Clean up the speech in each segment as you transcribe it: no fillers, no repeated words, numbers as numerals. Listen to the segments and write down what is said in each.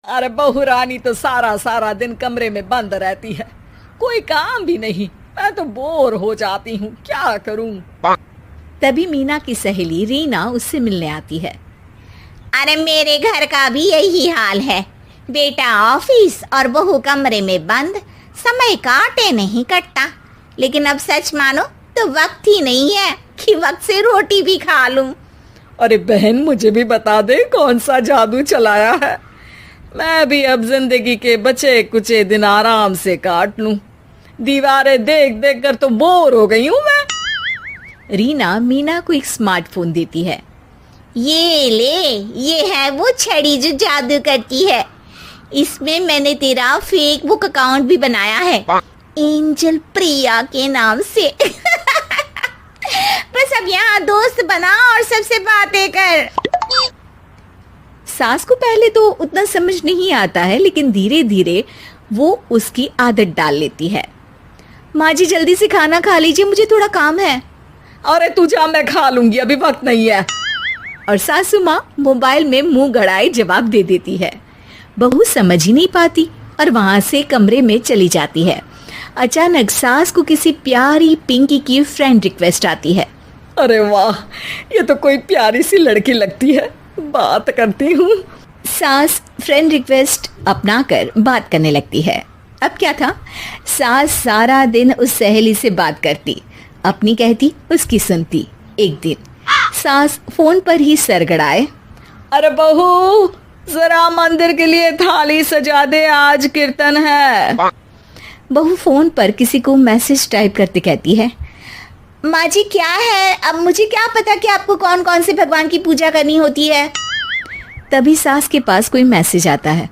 अरे बहू रानी तो सारा सारा दिन कमरे में बंद रहती है, कोई काम भी नहीं। मैं तो बोर हो जाती हूँ, क्या करूँ। तभी मीना की सहेली रीना उससे मिलने आती है। अरे मेरे घर का भी यही हाल है, बेटा ऑफिस और बहू कमरे में बंद, समय काटे नहीं कटता। लेकिन अब सच मानो तो वक्त ही नहीं है कि वक्त से रोटी भी खा लूं। अरे बहन, मुझे भी बता दे कौन सा जादू चलाया है। मैं भी अब जिंदगी के बचे कुचे दिन आराम से काट लूं। दीवारें देख देख कर तो बोर हो गई हूं मैं। रीना मीना को एक स्मार्टफोन देती है। ये ले, ये है वो छड़ी जो जादू करती है। इसमें मैंने तेरा फेसबुक अकाउंट भी बनाया है, एंजल प्रिया के नाम से। बस अब यहाँ दोस्त बना और सबसे बातें कर। सास को पहले तो उतना समझ नहीं आता है, लेकिन धीरे धीरे वो उसकी आदत डाल लेती है। माँ जी जल्दी से खाना खा लीजिए, मुझे थोड़ा काम है। अरे तू जा, मैं खा लूंगी, अभी वक्त नहीं है। और सासू माँ मोबाइल में मुंह गड़ाए जवाब दे देती है। बहू समझ ही नहीं पाती और वहां से कमरे में चली जाती है। अचानक सास को किसी प्यारी पिंकी की फ्रेंड रिक्वेस्ट आती है। अरे वाह, ये तो कोई प्यारी सी लड़की लगती है, बात करती हूँ। सास फ्रेंड रिक्वेस्ट अपनाकर बात करने लगती है। अब क्या था, सास सारा दिन उस सहेली से बात करती, अपनी कहती, उसकी सुनती। एक दिन सास फोन पर ही सरगड़ाए, अरे बहू जरा मंदिर के लिए थाली सजा दे, आज कीर्तन है। बहू फोन पर किसी को मैसेज टाइप करते कहती है, माँ जी क्या है, अब मुझे क्या पता कि आपको कौन कौन से भगवान की पूजा करनी होती है। तभी सास के पास कोई मैसेज आता है।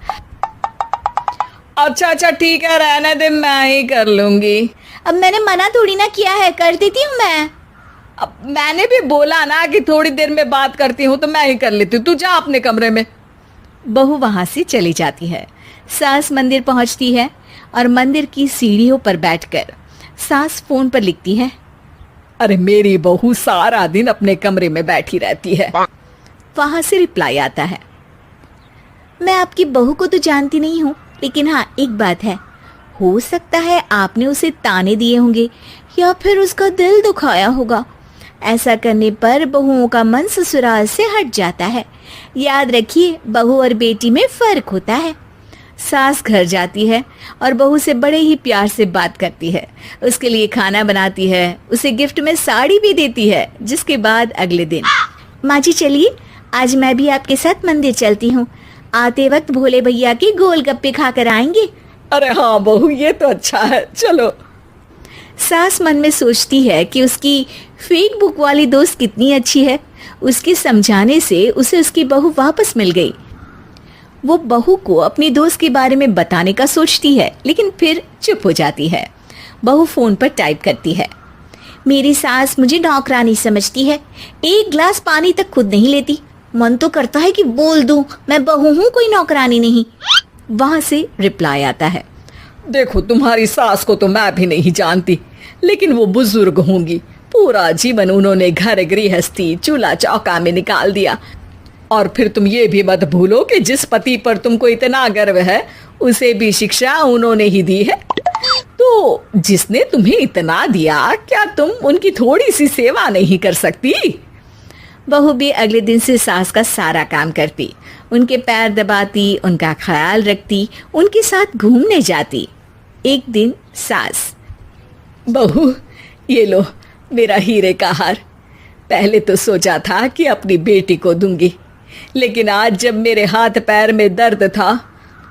अच्छा अच्छा ठीक है, रहने दे, मैं ही कर लूंगी। अब मैंने मना थोड़ी ना किया है, कर देती हूँ मैं। अब मैंने भी बोला ना कि थोड़ी देर में बात करती हूँ, तो मैं ही कर लेती हूँ, तू जा अपने कमरे में। बहू वहां से चली जाती है। सास मंदिर पहुंचती है और मंदिर की सीढ़ियों पर बैठकर सास फोन पर लिखती है, अरे मेरी बहू सारा दिन अपने कमरे में बैठी रहती है। वहां से रिप्लाई आता है, मैं आपकी बहू को तो जानती नहीं हूँ, लेकिन हाँ एक बात है, हो सकता है आपने उसे ताने दिए होंगे या फिर उसका दिल दुखाया होगा। ऐसा करने पर बहुओं का मन ससुराल से हट जाता है। याद रखिए, बहू और बेटी में फर्क होता है। सास घर जाती है और बहू से बड़े ही प्यार से बात करती है, उसके लिए खाना बनाती है, उसे गिफ्ट में साड़ी भी देती है। जिसके बाद अगले दिन, माँ जी चलिए आज मैं भी आपके साथ मंदिर चलती हूँ, आते वक्त भोले भैया के गोलगप्पे खाकर आएंगे। अरे हाँ बहू, ये तो अच्छा है, चलो। सास मन में सोचती है कि उसकी फेक बुक वाली दोस्त कितनी अच्छी है। उसके समझाने से उसे उसकी बहू वापस मिल गई। वो बहू को अपनी दोस्त के बारे में बताने का सोचती है, लेकिन फिर चुप हो जाती है। बहू फोन पर टाइप करती है, मेरी सास मुझे नौकरानी समझती है, एक गिलास पानी तक खुद नहीं लेती। मन तो करता है कि बोल दूं, मैं बहू हूँ, कोई नौकरानी नहीं। वहां से रिप्लाई आता है, देखो तुम्हारी सास को तो मैं भी नहीं जानती, लेकिन वो बुजुर्ग होंगी, पूरा जीवन उन्होंने घर गृहस्थी चूल्हा चौका में निकाल दिया। और फिर तुम ये भी मत भूलो कि जिस पति पर तुमको इतना गर्व है, उसे भी शिक्षा उन्होंने ही दी है। तो जिसने तुम्हें इतना दिया, क्या तुम उनकी थोड़ी सी सेवा नहीं कर सकती? बहू भी अगले दिन से सास का सारा काम करती, उनके पैर दबाती, उनका ख्याल रखती, उनके साथ घूमने जाती। एक दिन सास, बहू ये लो मेरा हीरे का हार। पहले तो सोचा था कि अपनी बेटी को दूंगी, लेकिन आज जब मेरे हाथ पैर में दर्द था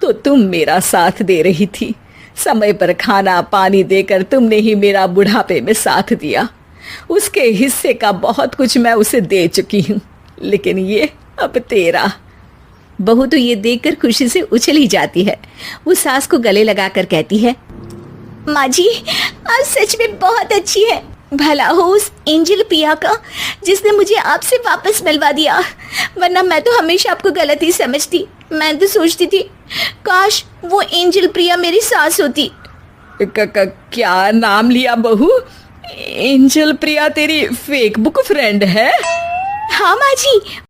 तो तुम मेरा साथ दे रही थी। समय पर खाना पानी देकर तुमने ही मेरा बुढ़ापे में साथ दिया। उसके हिस्से का बहुत कुछ मैं उसे दे चुकी हूँ, लेकिन ये अब तेरा। बहू तो ये देखकर खुशी से उछली जाती है। वो सास को गले लगाकर कहती है, माँ जी आप सच में बहुत अच्छी है। भला हो उस एंजल प्रिया का जिसने मुझे आपसे वापस मिलवा दिया, वरना मैं तो हमेशा आपको गलत ही समझती। मैं तो सोचती थी काश वो एंजल प्रिया मेरी सास होती। क्या नाम लिया बहू? एंजल प्रिया तेरी फेक बुक फ्रेंड है? हाँ माँ जी,